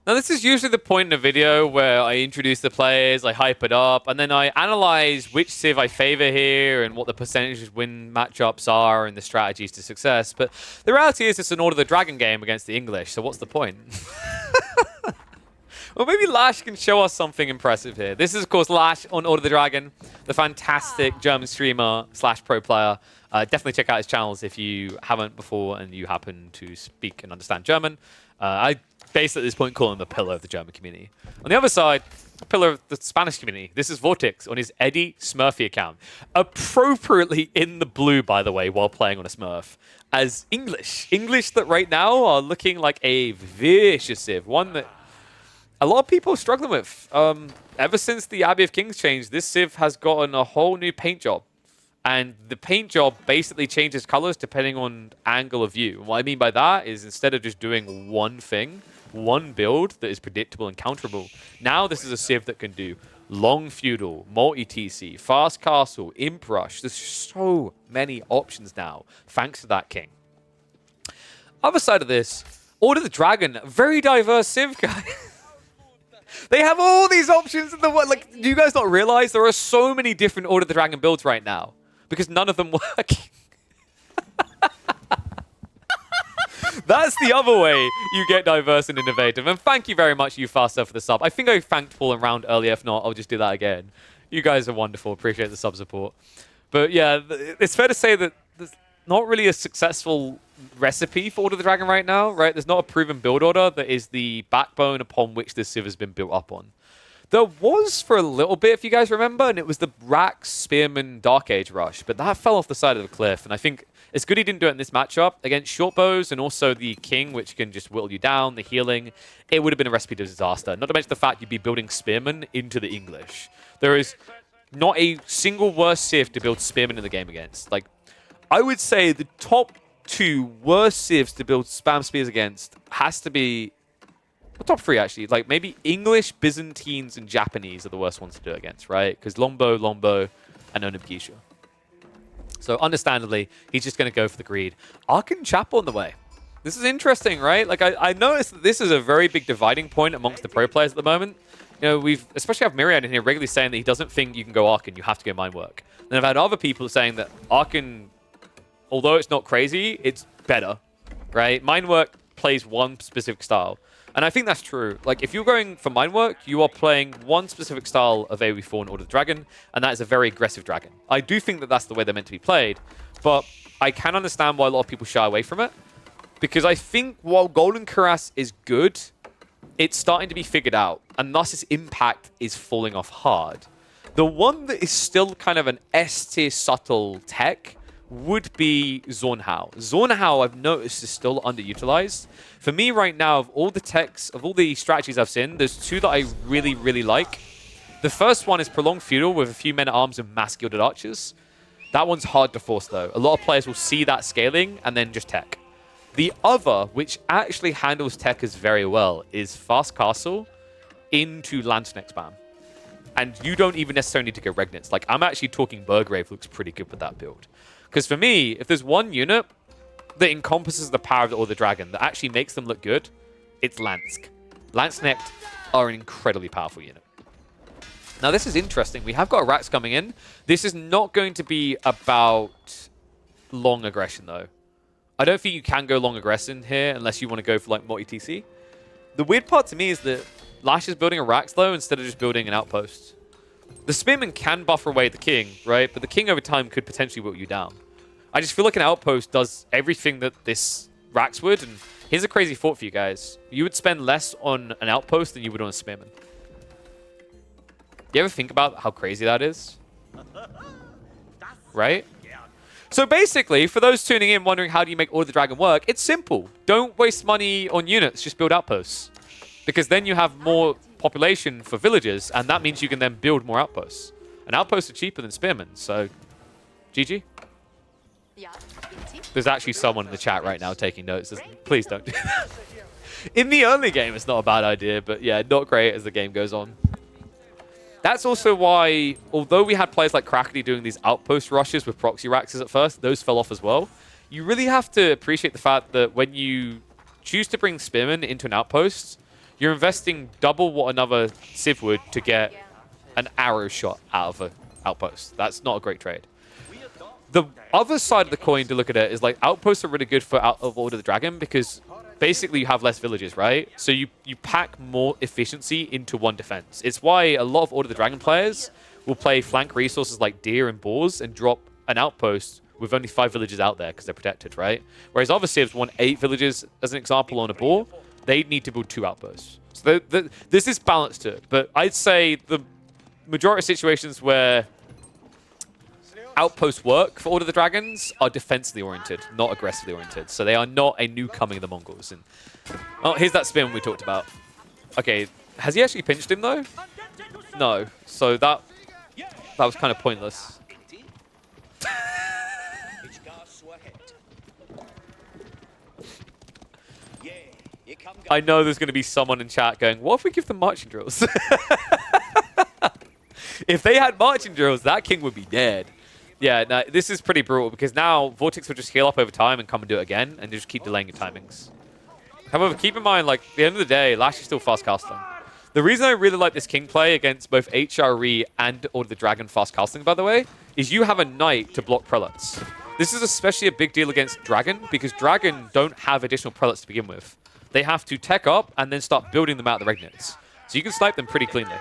Now, this is usually the point in a video where I introduce the players, I hype it up, and then I analyze which Civ I favor here and what the percentage win matchups are and the strategies to success. But the reality is it's an Order of the Dragon game against the English, so what's the point? Well, maybe Lash can show us something impressive here. This is, of course, Lash on Order of the Dragon, the fantastic German streamer / pro player. Definitely check out his channels if you haven't before and you happen to speak and understand German. I basically at this point call him a pillar of the German community. On the other side, a pillar of the Spanish community. This is Vortex on his Eddie Smurfy account. Appropriately in the blue, by the way, while playing on a Smurf. As English. English that right now are looking like a vicious Civ. One that a lot of people are struggling with. Ever since the Abbey of Kings changed, this Civ has gotten a whole new paint job. And the paint job basically changes colors depending on angle of view. And what I mean by that is instead of just doing one thing, one build that is predictable and counterable, now this is a Civ that can do long feudal, multi-TC, fast castle, imp rush. There's so many options now, thanks to that king. Other side of this, Order of the Dragon, very diverse Civ, guys. They have all these options in the world. Like, do you guys not realize there are so many different Order of the Dragon builds right now? Because none of them work. That's the other way you get diverse and innovative. And thank you very much, you faster, for the sub. I think I thanked Paul around earlier. If not, I'll just do that again. You guys are wonderful. Appreciate the sub support. But yeah, it's fair to say that there's not really a successful recipe for Order of the Dragon right now, right? There's not a proven build order that is the backbone upon which this Civ has been built up on. There was for a little bit, if you guys remember, and it was the Rax, Spearman, Dark Age rush, but that fell off the side of the cliff, and I think it's good he didn't do it in this matchup. Against short bows and also the King, which can just whittle you down, the healing, it would have been a recipe to disaster. Not to mention the fact you'd be building Spearman into the English. There is not a single worse Civ to build Spearman in the game against. Like, I would say the top 2 worst Civs to build spam spears against has to be the top 3, actually. Like, maybe English, Byzantines, and Japanese are the worst ones to do it against, right? Because Lombo, and Onibukisha. So, understandably, he's just going to go for the greed. Ark and Chapel on the way. This is interesting, right? Like, I noticed that this is a very big dividing point amongst the pro players at the moment. You know, we've especially have Myriad in here regularly saying that he doesn't think you can go Ark and you have to go Mine Work. And I've had other people saying that Ark and, although it's not crazy, it's better, right? Mine Work plays one specific style. And I think that's true. Like, if you're going for Mine Work, you are playing one specific style of AoE4 in Order of the Dragon, and that is a very aggressive dragon. I do think that that's the way they're meant to be played, but I can understand why a lot of people shy away from it, because I think while Golden Cuirass is good, it's starting to be figured out, and thus its impact is falling off hard. The one that is still kind of an S-tier subtle tech would be Zornhau. Zornhau, I've noticed, is still underutilized. For me right now, of all the techs, of all the strategies I've seen, there's 2 that I really, really like. The first one is Prolonged Feudal with a few men-at-arms and mass Gilded Archers. That one's hard to force, though. A lot of players will see that scaling and then just tech. The other, which actually handles techers very well, is Fast Castle into Landsneck spam. And you don't even necessarily need to go Regnitz. Like, I'm actually talking Burgrave looks pretty good with that build. Because for me, if there's one unit that encompasses the power of the Order of the Dragon that actually makes them look good, it's Lansk. Landsneck are an incredibly powerful unit. Now, this is interesting. We have got Rax coming in. This is not going to be about long aggression, though. I don't think you can go long aggression here unless you want to go for, like, multi-TC. The weird part to me is that Lash is building a Rax, though, instead of just building an outpost. The Spearman can buffer away the King, right? But the King over time could potentially whittle you down. I just feel like an outpost does everything that this Rax would. And here's a crazy thought for you guys. You would spend less on an outpost than you would on a Spearman. You ever think about how crazy that is? Right? So basically, for those tuning in wondering how do you make Order of the Dragon work, it's simple. Don't waste money on units, just build outposts. Because then you have more population for villagers, and that means you can then build more outposts. And outposts are cheaper than Spearmen, so GG. There's actually someone in the chat right now taking notes. Please don't do that. In the early game, it's not a bad idea, but yeah, not great as the game goes on. That's also why, although we had players like Crackety doing these outpost rushes with proxy Raxes at first, those fell off as well. You really have to appreciate the fact that when you choose to bring Spearmen into an outpost, you're investing double what another Civ would to get an arrow shot out of an outpost. That's not a great trade. The other side of the coin to look at it is like outposts are really good for Out of Order of the Dragon because basically you have less villages, right? So you pack more efficiency into one defense. It's why a lot of Order of the Dragon players will play flank resources like deer and boars and drop an outpost with only 5 villages out there because they're protected, right? Whereas other civs want 8 villages, as an example, on a boar. They need to build 2 outposts. So there's this balance to it. But I'd say the majority of situations where outposts work for Order of the Dragons are defensively oriented, not aggressively oriented. So they are not a new coming of the Mongols. And oh, here's that spin we talked about. Okay, has he actually pinched him though? No. So that was kind of pointless. I know there's going to be someone in chat going, what if we give them marching drills? If they had marching drills, that king would be dead. Yeah, no, this is pretty brutal because now Vortex will just heal up over time and come and do it again and just keep delaying your timings. However, keep in mind, like, at the end of the day, Lash is still fast casting. The reason I really like this king play against both HRE and Order of the Dragon fast casting, by the way, is you have a knight to block prelates. This is especially a big deal against Dragon because Dragon don't have additional prelates to begin with. They have to tech up and then start building them out of the Regnates. So you can snipe them pretty cleanly.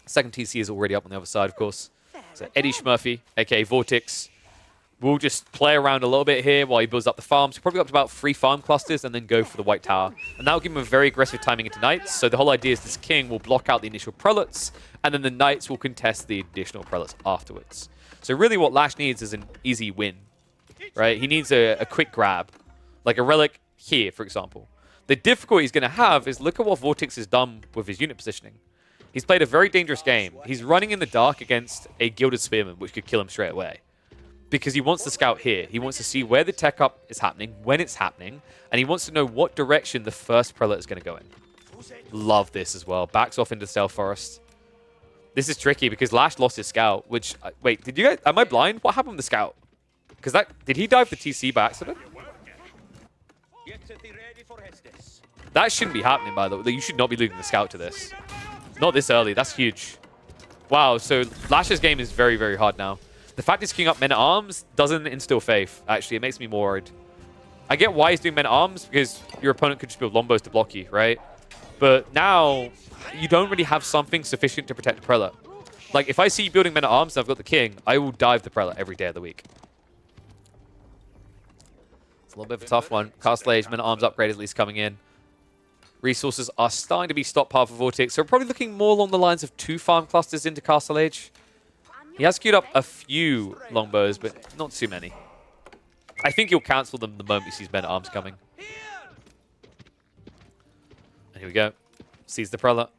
Second TC is already up on the other side, of course. So Eddie Schmurphy, aka Vortex, will just play around a little bit here while he builds up the farms. He'll probably up to about 3 farm clusters and then go for the White Tower. And that will give him a very aggressive timing into Knights. So the whole idea is this king will block out the initial prelates, and then the Knights will contest the additional prelates afterwards. So really what Lash needs is an easy win, right? He needs a quick grab, like a relic here, for example. The difficulty he's going to have is look at what Vortex has done with his unit positioning. He's played a very dangerous game. He's running in the dark against a Gilded Spearman, which could kill him straight away. Because he wants to scout here. He wants to see where the tech up is happening, when it's happening, and he wants to know what direction the first prelate is going to go in. Love this as well. Backs off into Stealth Forest. This is tricky because Lash lost his scout, which... wait, did you guys... Am I blind? What happened with the scout? Because that... Did he dive the TC by accident? That shouldn't be happening, by the way. You should not be losing the scout to this. Not this early. That's huge. Wow, so Lash's game is very, very hard now. The fact he's queuing up Men-at-Arms doesn't instill faith, actually. It makes me more worried. I get why he's doing Men-at-Arms, because your opponent could just build Lombos to block you, right? But now, you don't really have something sufficient to protect the Prelate. Like, if I see you building Men-at-Arms and I've got the King, I will dive the Prelate every day of the week. It's a little bit of a tough one. Castle Age, Men-at-Arms upgrade at least coming in. Resources are starting to be stockpiled for Vortex, so we're probably looking more along the lines of 2 farm clusters into Castle Age. He has queued up a few longbows, but not too many. I think he'll cancel them the moment he sees Men-at-Arms coming. And here we go. Sees the Prelate.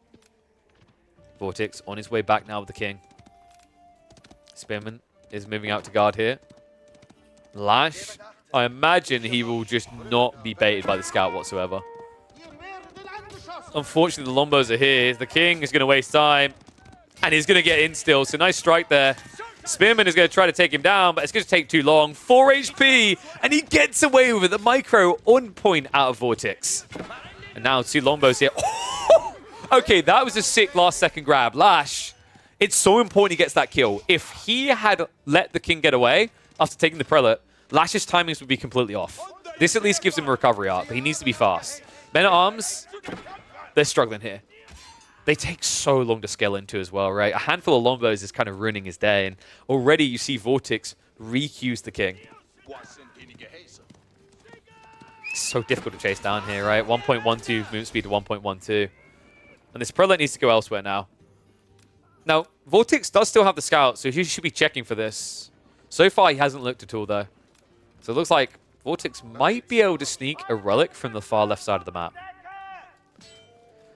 Vortex on his way back now with the King. Spearman is moving out to guard here. Lash, I imagine he will just not be baited by the scout whatsoever. Unfortunately, the Lombos are here. The King is going to waste time. And he's going to get in still. So nice strike there. Spearman is going to try to take him down, but it's going to take too long. 4 HP, and he gets away with it. The micro on point out of Vortex. And now 2 Lombos here. Oh! Okay, that was a sick last-second grab. Lash, it's so important he gets that kill. If he had let the King get away after taking the Prelate, Lash's timings would be completely off. This at least gives him a recovery arc, but he needs to be fast. Men-at-Arms... They're struggling here. They take so long to scale into as well, right? A handful of Lombos is kind of ruining his day, and already you see Vortex re-queues the King. It's so difficult to chase down here, right? 1.12 movement speed to 1.12. And this Prelate needs to go elsewhere now. Now, Vortex does still have the scout, so he should be checking for this. So far, he hasn't looked at all, though. So it looks like Vortex might be able to sneak a relic from the far left side of the map.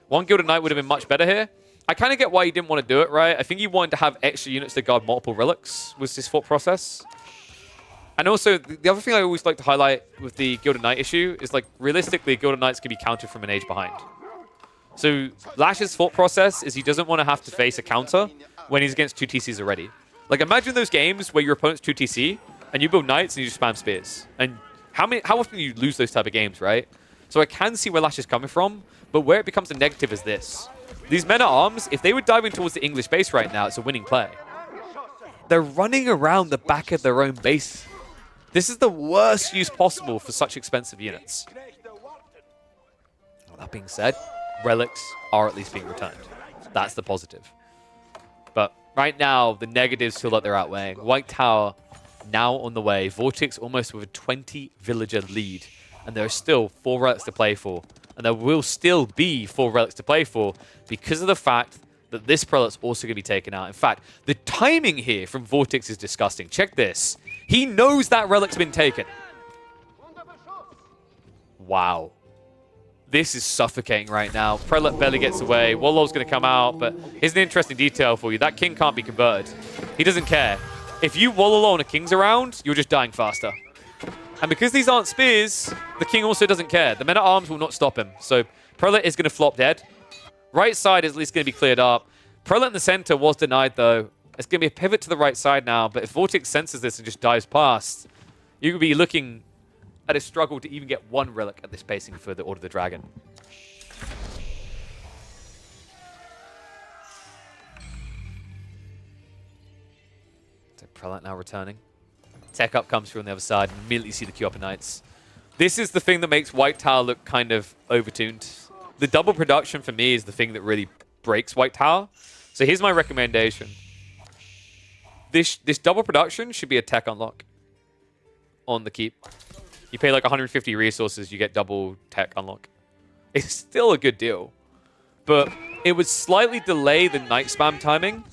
1 Gilded Knight would have been much better here. I kind of get why he didn't want to do it, right? I think he wanted to have extra units to guard multiple relics was his thought process. And also, the other thing I always like to highlight with the Gilded Knight issue is, like, realistically, Gilded Knights can be countered from an age behind. So Lash's thought process is he doesn't want to have to face a counter when he's against 2 TCs already. Like, imagine those games where your opponent's 2 TC, and you build Knights and you just spam spears. And how often do you lose those type of games, right? So I can see where Lash is coming from, but where it becomes a negative is this. These men-at-arms, if they were diving towards the English base right now, it's a winning play. They're running around the back of their own base. This is the worst use possible for such expensive units. That being said, relics are at least being returned. That's the positive. But right now, the negatives feel like they're outweighing. White Tower now on the way. Vortex almost with a 20 villager lead. And there are still 4 relics to play for. And there will still be 4 relics to play for because of the fact that this prelate's also going to be taken out. In fact, the timing here from Vortex is disgusting. Check this. He knows that relic's been taken. Wow. This is suffocating right now. Prelate barely gets away. Wallow's going to come out, but here's an interesting detail for you. That king can't be converted. He doesn't care. If you Wallalow and a king's around, you're just dying faster. And because these aren't spears, the king also doesn't care. The men-at-arms will not stop him. So Prelate is going to flop dead. Right side is at least going to be cleared up. Prelate in the center was denied, though. It's going to be a pivot to the right side now, but if Vortex senses this and just dives past, you could be looking at a struggle to even get 1 relic at this pacing for the Order of the Dragon. So Prelate now returning. Tech up comes through on the other side, and immediately see the Q Upper Knights. This is the thing that makes White Tower look kind of overtuned. The double production for me is the thing that really breaks White Tower. So here's my recommendation. This double production should be a tech unlock on the keep. You pay like 150 resources, you get double tech unlock. It's still a good deal. But it would slightly delay the night spam timing,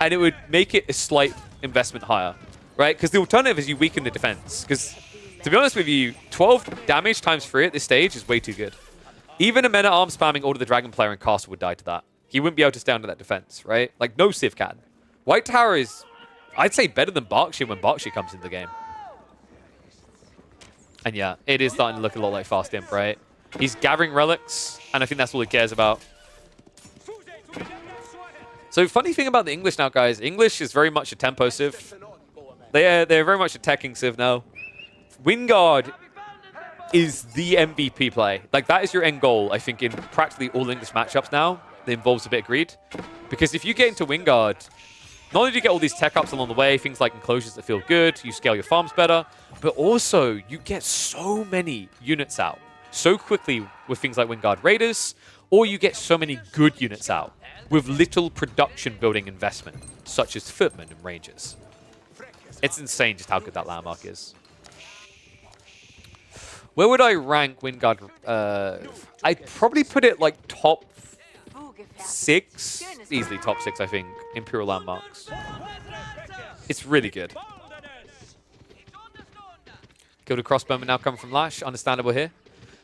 and it would make it a slight investment higher, right? Because the alternative is you weaken the defense. Because, to be honest with you, 12 damage times 3 at this stage is way too good. Even a men-at-arms spamming Order of the Dragon player in Castle would die to that. He wouldn't be able to stay under that defense, right? Like, no Civ can. White Tower is, I'd say, better than Berkshire when Berkshire comes into the game. And yeah, it is starting to look a lot like Fast Imp, right? He's gathering relics, and I think that's all he cares about. So, funny thing about the English now, guys. English is very much a tempo Civ. They're very much a teching Civ now. Wingard is the MVP play. Like, that is your end goal, I think, in practically all English matchups now. That involves a bit of greed. Because if you get into Wingard, not only do you get all these tech ups along the way, things like enclosures that feel good, you scale your farms better, but also you get so many units out so quickly with things like Wingard Raiders, or you get so many good units out with little production building investment, such as Footmen and Rangers. It's insane just how good that landmark is. Where would I rank Wingard? I'd probably put it like top 6. Easily top 6, I think. Imperial landmarks. It's really good. Gilded Crossbowman now coming from Lash. Understandable here.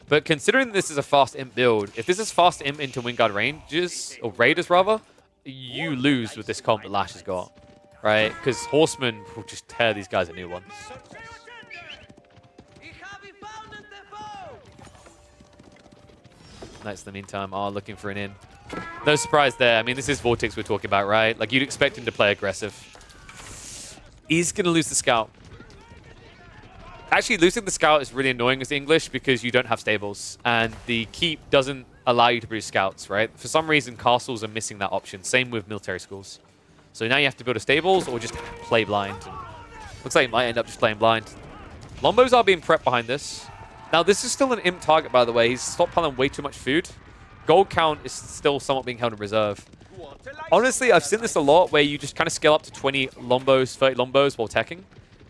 But considering this is a fast imp build, if this is fast imp into Wingard Rangers, or Raiders rather, you lose with this comp that Lash has got. Right? Because Horsemen will just tear these guys a new one. Knights in the meantime are looking for an in. No surprise there. I mean, this is Vortex we're talking about, right? Like, you'd expect him to play aggressive. He's going to lose the scout. Actually, losing the scout is really annoying as English because you don't have stables. And the keep doesn't allow you to produce scouts, right? For some reason, castles are missing that option. Same with military schools. So now you have to build a stables or just play blind. And looks like you might end up just playing blind. Lombos are being prepped behind this. Now, this is still an imp target, by the way. He's stockpiling way too much food. Gold count is still somewhat being held in reserve. Honestly, I've seen this a lot where you just kind of scale up to 20 Lombos, 30 Lombos while teching.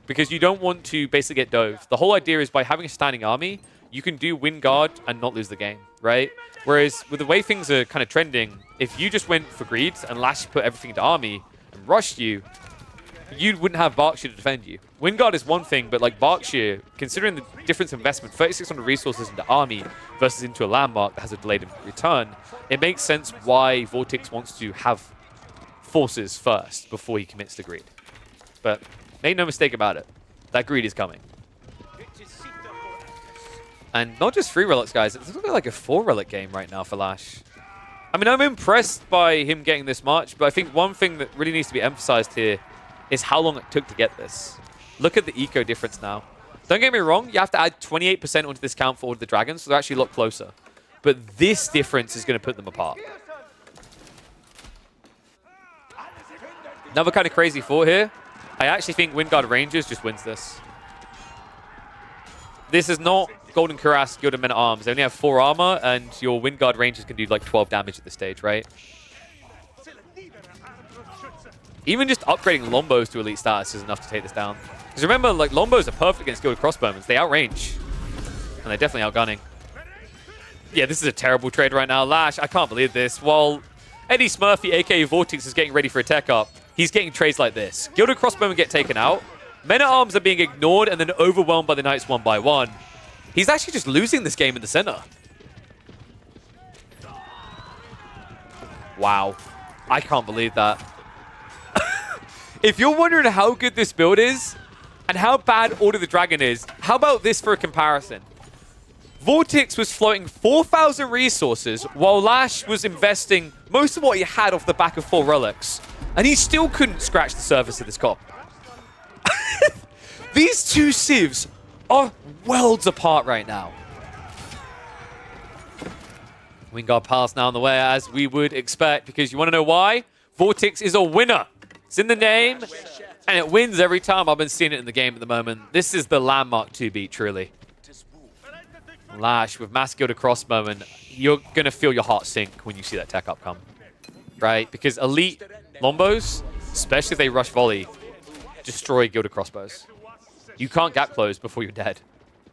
Because you don't want to basically get dove. The whole idea is by having a standing army, you can do Wingard and not lose the game, right? Whereas with the way things are kind of trending, if you just went for greed and Lash put everything into army and rushed you, you wouldn't have Berkshire to defend you. Wingard is one thing, but like Berkshire, considering the difference in investment, 3,600 resources into army versus into a landmark that has a delayed return, it makes sense why Vortex wants to have forces first before he commits to greed. But make no mistake about it, that greed is coming. And not just 3 relics, guys. It's looking like a 4 relic game right now for Lash. I mean, I'm impressed by him getting this much, but I think one thing that really needs to be emphasized here is how long it took to get this. Look at the eco difference now. Don't get me wrong, you have to add 28% onto this count for all of the dragons, so they're actually a lot closer. But this difference is going to put them apart. Another kind of crazy thought here. I actually think Windguard Rangers just wins this. This is not Golden Cuirass, Gilded Men at Arms. They only have 4 armor, and your Windguard Rangers can do like 12 damage at this stage, right? Even just upgrading Lombos to elite status is enough to take this down. Because remember, like, Lombos are perfect against Gilded Crossbowmen. They outrange. And they're definitely outgunning. Yeah, this is a terrible trade right now. Lash, I can't believe this. While Eddie Smurfy, aka Vortex, is getting ready for a tech up, he's getting trades like this. Gilded Crossbowmen get taken out. Men-at-Arms are being ignored and then overwhelmed by the Knights one by one. He's actually just losing this game in the center. Wow. I can't believe that. If you're wondering how good this build is and how bad Order of the Dragon is, how about this for a comparison? Vortex was floating 4,000 resources while Lash was investing most of what he had off the back of 4 relics. And he still couldn't scratch the surface of this comp. These two civs are worlds apart right now. Wingard Palace now on the way, as we would expect, because you want to know why? Vortex is a winner. It's in the name, and it wins every time. I've been seeing it in the game at the moment. This is the landmark to beat, truly. Lash with Mass Gilded Crossbowmen, you're going to feel your heart sink when you see that tech up come. Right? Because elite Lombos, especially if they rush volley, destroy Gilded Crossbows. You can't gap close before you're dead.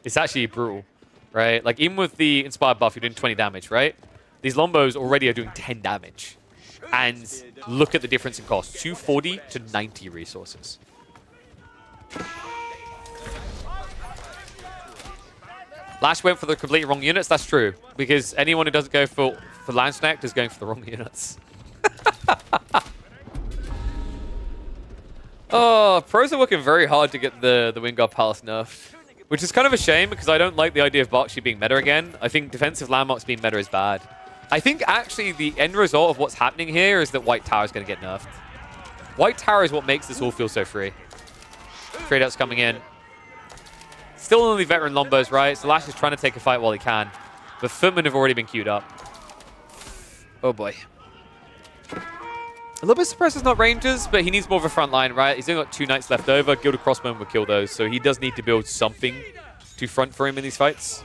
It's actually brutal, right? Like, even with the Inspired buff, you're doing 20 damage, right? These Lombos already are doing 10 damage. And look at the difference in cost. 240 to 90 resources. Lash went for the completely wrong units. That's true. Because anyone who doesn't go for Landsnack is going for the wrong units. Oh, pros are working very hard to get the Wingard Palace nerfed. Which is kind of a shame, because I don't like the idea of Bakshi being meta again. I think defensive landmarks being meta is bad. I think actually the end result of what's happening here is that White Tower is going to get nerfed. White Tower is what makes this all feel so free. Trade outs coming in. Still only veteran Lombos, right? So Lash is trying to take a fight while he can. But Footmen have already been queued up. Oh boy. A little bit surprised it's not Rangers, but he needs more of a front line, right? He's only got 2 Knights left over. Gilded Crossbowmen would kill those, so he does need to build something to front for him in these fights.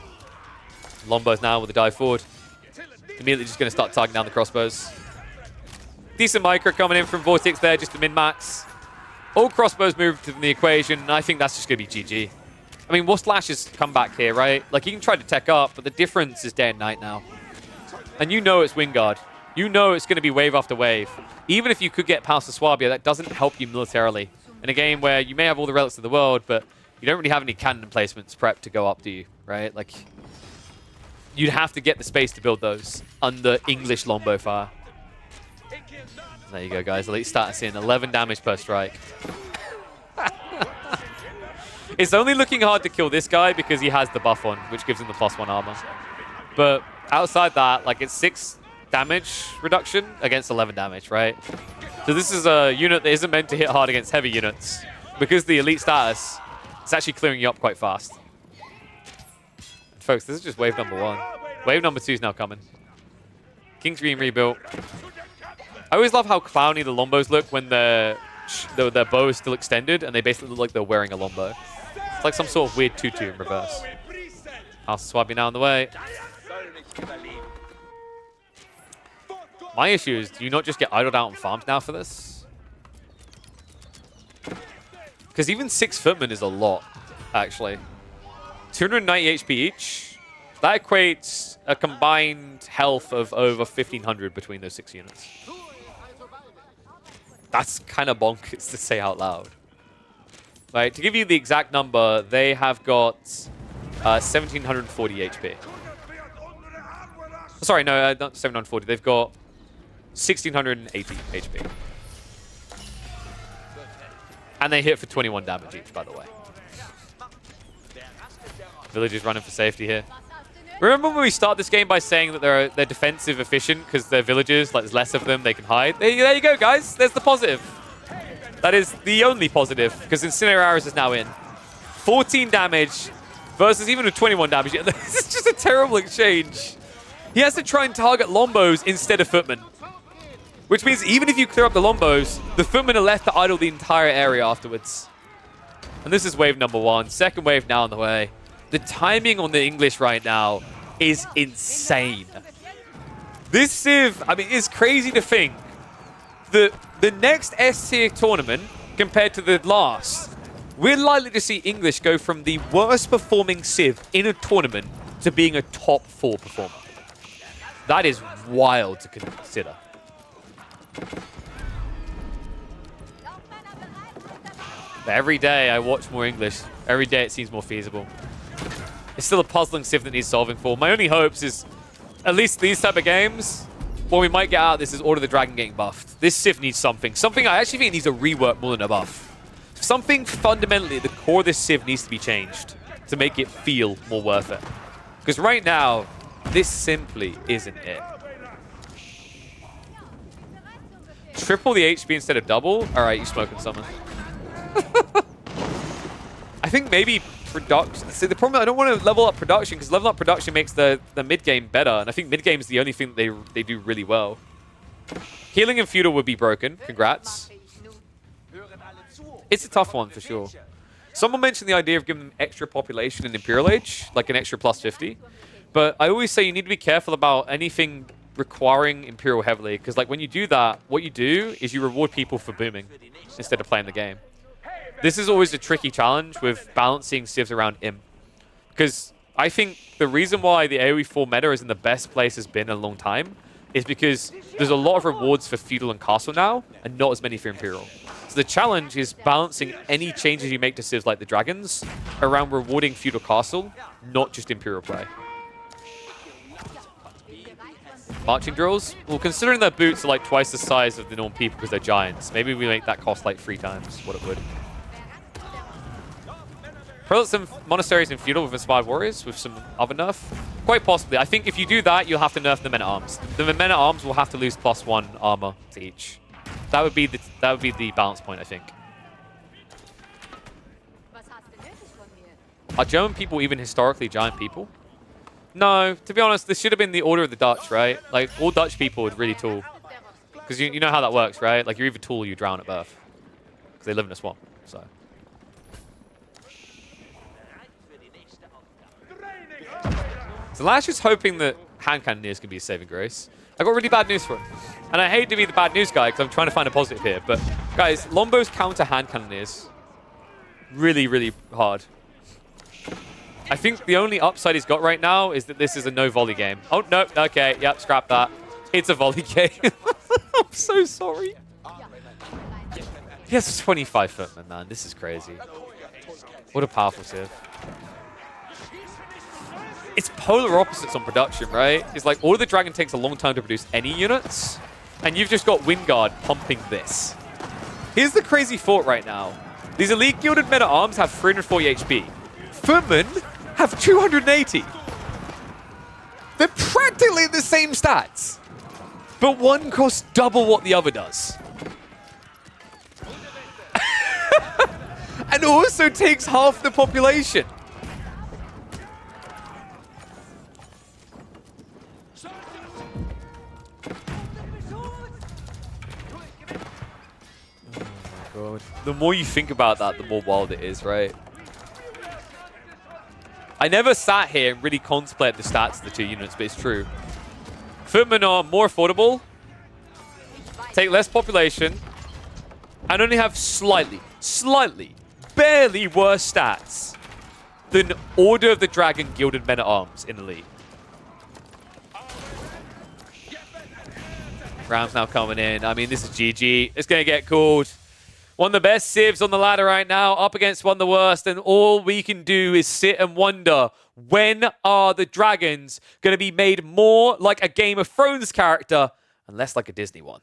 Lombos now with a dive forward. Immediately just going to start targeting down the crossbows. Decent micro coming in from Vortex there, just to min-max. All crossbows moved to the equation, and I think that's just going to be GG. I mean, what's Lash's comeback here, right? Like, he can try to tech up, but the difference is day and night now. And you know it's Wingard. You know it's going to be wave after wave. Even if you could get past the Swabia, that doesn't help you militarily. In a game where you may have all the relics of the world, but you don't really have any cannon placements prepped to go up, do you? Right? Like, you'd have to get the space to build those under English Lombo fire. There you go, guys. Elite status in. 11 damage per strike. It's only looking hard to kill this guy because he has the buff on, which gives him the +1 armor. But outside that, like, it's 6 damage reduction against 11 damage, right? So this is a unit that isn't meant to hit hard against heavy units. Because the elite status, it's actually clearing you up quite fast. And folks, this is just wave number 1. Wave number 2 is now coming. King's Green rebuilt. I always love how clowny the Lombos look when their bow is still extended and they basically look like they're wearing a Lombo. It's like some sort of weird tutu in reverse. House of Swabby now on the way. My issue is, do you not just get idled out on farms now for this? Because even 6 Footmen is a lot, actually. 290 HP each. That equates a combined health of over 1,500 between those 6 units. That's kind of bonkers to say out loud. Right, to give you the exact number, they have got 1,740 HP. Sorry, no, not 740. They've got 1,680 HP. And they hit for 21 damage each, by the way. Villagers running for safety here. Remember when we start this game by saying that they're defensive efficient because they're villagers, like there's less of them, they can hide? There you go, guys. There's the positive. That is the only positive, because Incinerators is now in. 14 damage versus even a 21 damage. This is just a terrible exchange. He has to try and target Lombos instead of Footmen. Which means even if you clear up the Lombos, the Footmen are left to idle the entire area afterwards. And this is wave number 1. Second wave now on the way. The timing on the English right now is insane. This Civ, I mean, it's crazy to think that the next S-tier tournament compared to the last, we're likely to see English go from the worst performing Civ in a tournament to being a top 4 performer. That is wild to consider. But every day I watch more English. Every day it seems more feasible. It's still a puzzling Civ that needs solving for. My only hopes is, at least these type of games, what we might get out of this is Order of the Dragon getting buffed. This Civ needs something. Something I actually think needs a rework more than a buff. Something fundamentally at the core of this Civ needs to be changed to make it feel more worth it. Because right now, this simply isn't it. Triple the HP instead of double? Alright, you smoking someone. I think maybe production. See, the problem is I don't want to level up production because level up production makes the mid-game better. And I think mid-game is the only thing that they do really well. Healing and feudal would be broken. Congrats. It's a tough one for sure. Someone mentioned the idea of giving them extra population in Imperial Age, like an extra plus 50. But I always say you need to be careful about anything requiring Imperial heavily, because like when you do that, what you do is you reward people for booming instead of playing the game. This is always a tricky challenge with balancing civs around Im. Because I think the reason why the AoE 4 meta is in the best place has been in a long time is because there's a lot of rewards for feudal and castle now, and not as many for Imperial. So the challenge is balancing any changes you make to civs like the dragons around rewarding feudal castle, not just Imperial play. Marching drills? Well, considering their boots are like twice the size of the normal people because they're giants, maybe we make that cost like 3 times what it would. Probably some monasteries in feudal with inspired warriors with some other nerf. Quite possibly. I think if you do that, you'll have to nerf the men-at-arms. The men-at-arms will have to lose +1 armor to each. That would be the balance point, I think. Are German people even historically giant people? No, to be honest, this should have been the order of the Dutch, right? Like, all Dutch people are really tall. Because you know how that works, right? Like, you're either tall or you drown at birth. Because they live in a swamp, so. So Lash is hoping that hand cannoneers can be a saving grace. I got really bad news for him. And I hate to be the bad news guy because I'm trying to find a positive here. But guys, Lombos counter hand cannoneers. Really, really hard. I think the only upside he's got right now is that this is a no volley game. Oh, no. Okay. Yep. Scrap that. It's a volley game. I'm so sorry. He has 25 footmen, man. This is crazy. What a powerful civ. It's polar opposites on production, right? It's like Order of the Dragon takes a long time to produce any units, and you've just got Wingard pumping this. Here's the crazy thought right now. These elite Gilded men-at-arms have 340 HP. Footmen have 280. They're practically the same stats, but one costs double what the other does. And also takes half the population. God. The more you think about that, the more wild it is, right? I never sat here and really contemplated the stats of the 2 units, but it's true. Footmen are more affordable, take less population, and only have slightly, barely worse stats than Order of the Dragon Gilded Men-at-Arms in Elite. Ram's now coming in. I mean, this is GG. It's going to get called. One of the best civs on the ladder right now, up against one of the worst, and all we can do is sit and wonder, when are the dragons going to be made more like a Game of Thrones character and less like a Disney one?